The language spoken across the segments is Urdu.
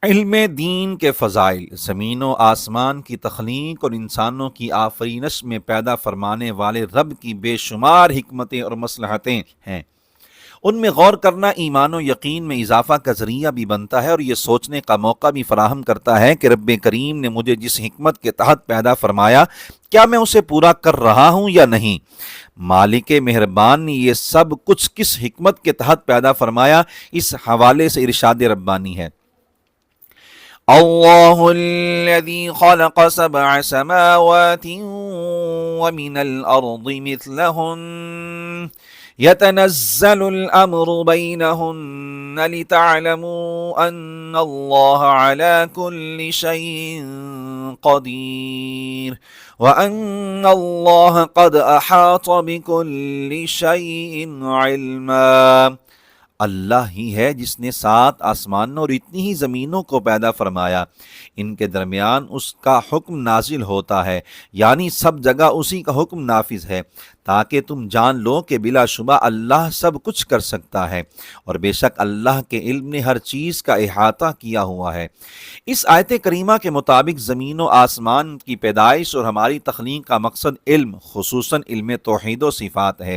علم دین کے فضائل زمین و آسمان کی تخلیق اور انسانوں کی آفرینش میں پیدا فرمانے والے رب کی بے شمار حکمتیں اور مصلحتیں ہیں۔ ان میں غور کرنا ایمان و یقین میں اضافہ کا ذریعہ بھی بنتا ہے اور یہ سوچنے کا موقع بھی فراہم کرتا ہے کہ رب کریم نے مجھے جس حکمت کے تحت پیدا فرمایا کیا میں اسے پورا کر رہا ہوں یا نہیں۔ مالک مہربان نے یہ سب کچھ کس حکمت کے تحت پیدا فرمایا، اس حوالے سے ارشاد ربانی ہے۔ اللہ الذی خلق سبع سماوات ومن الارض مثلہن يتنزل الأمر بينهن لتعلموا أن الله على كل شيء قدير وأن الله قد أحاط بكل شيء علما۔ اللہ ہی ہے جس نے 7 آسمانوں اور اتنی ہی زمینوں کو پیدا فرمایا، ان کے درمیان اس کا حکم نازل ہوتا ہے، یعنی سب جگہ اسی کا حکم نافذ ہے، تاکہ تم جان لو کہ بلا شبہ اللہ سب کچھ کر سکتا ہے، اور بے شک اللہ کے علم نے ہر چیز کا احاطہ کیا ہوا ہے۔ اس آیت کریمہ کے مطابق زمین و آسمان کی پیدائش اور ہماری تخلیق کا مقصد علم، خصوصاً علم توحید و صفات ہے۔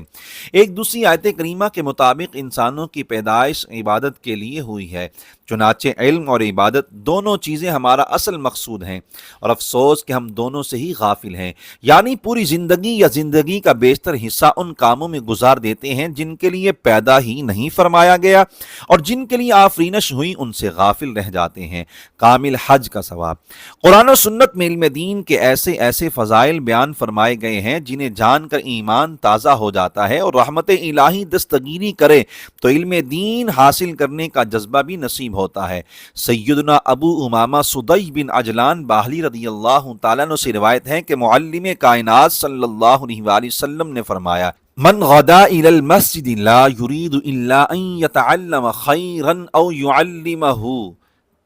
ایک دوسری آیت کریمہ کے مطابق انسانوں کی پیدائش عبادت کے لیے ہوئی ہے، چنانچہ علم اور عبادت دونوں چیزیں ہمارا اصل مقصود ہیں، اور افسوس کہ ہم دونوں سے ہی غافل ہیں، یعنی پوری زندگی یا زندگی کا بیشتر حصہ ان کاموں میں گزار دیتے ہیں جن کے لیے پیدا ہی نہیں فرمایا گیا، اور جن کے لیے آفرینش ہوئی ان سے غافل رہ جاتے ہیں۔ کامل حج کا ثواب۔ قرآن و سنت میں علم دین کے ایسے ایسے فضائل بیان فرمائے گئے ہیں جنہیں جان کر ایمان تازہ ہو جاتا ہے، اور رحمت الہی دستگیری کرے تو علم دین حاصل کرنے کا جذبہ بھی نصیب ہوتا ہے۔ سیدنا ابو امامہ سدی بن عجلان باہلی رضی اللہ تعالیٰ عنہ سے روایت ہے کہ معلم کائنات صلی اللہ علیہ وآلہ وسلم نے فرمایا: من غدا الى المسجد لا يريد الا ان يتعلم خيرا او يعلمه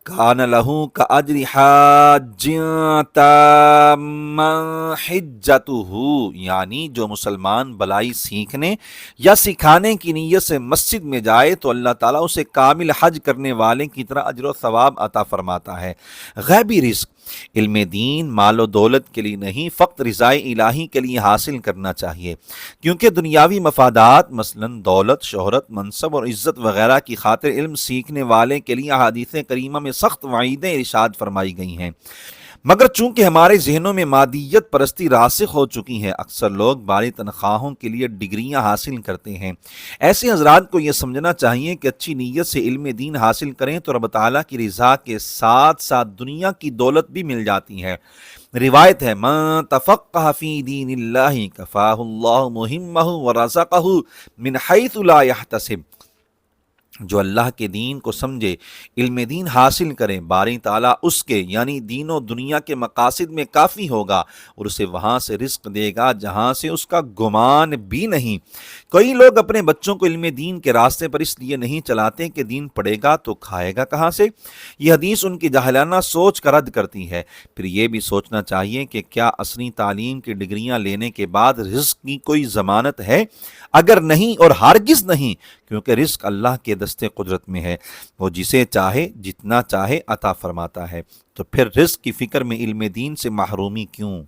کان لہ کاجر حاج تام حجتہ، یعنی جو مسلمان بلائی سیکھنے یا سکھانے کی نیت سے مسجد میں جائے تو اللہ تعالیٰ اسے کامل حج کرنے والے کی طرح اجر و ثواب عطا فرماتا ہے۔ غیبی رزق۔ علم دین مال و دولت کے لیے نہیں، فقط رضائے الہی کے لیے حاصل کرنا چاہیے، کیونکہ دنیاوی مفادات مثلا دولت، شہرت، منصب اور عزت وغیرہ کی خاطر علم سیکھنے والے کے لیے احادیث کریمہ میں سخت وعیدیں ارشاد فرمائی گئی ہیں۔ مگر چونکہ ہمارے ذہنوں میں مادیت پرستی راسخ ہو چکی ہے، اکثر لوگ بڑی تنخواہوں کے لیے ڈگریاں حاصل کرتے ہیں۔ ایسے حضرات کو یہ سمجھنا چاہیے کہ اچھی نیت سے علم دین حاصل کریں تو رب تعالیٰ کی رضا کے ساتھ ساتھ دنیا کی دولت بھی مل جاتی ہے۔ روایت ہے: من تفقہ فی دین اللہ کفاہ اللہ مہمہ ورزقہ من حیث لا یحتسب۔ جو اللہ کے دین کو سمجھے، علم دین حاصل کرے، باری تعالیٰ اس کے یعنی دین و دنیا کے مقاصد میں کافی ہوگا اور اسے وہاں سے رزق دے گا جہاں سے اس کا گمان بھی نہیں۔ کئی لوگ اپنے بچوں کو علم دین کے راستے پر اس لیے نہیں چلاتے کہ دین پڑھے گا تو کھائے گا کہاں سے۔ یہ حدیث ان کی جاہلانہ سوچ کا رد کرتی ہے۔ پھر یہ بھی سوچنا چاہیے کہ کیا عصری تعلیم کی ڈگریاں لینے کے بعد رزق کی کوئی ضمانت ہے؟ اگر نہیں اور ہرگز نہیں، کیونکہ رزق اللہ کے دستے قدرت میں ہے، وہ جسے چاہے جتنا چاہے عطا فرماتا ہے، تو پھر رزق کی فکر میں علم دین سے محرومی کیوں؟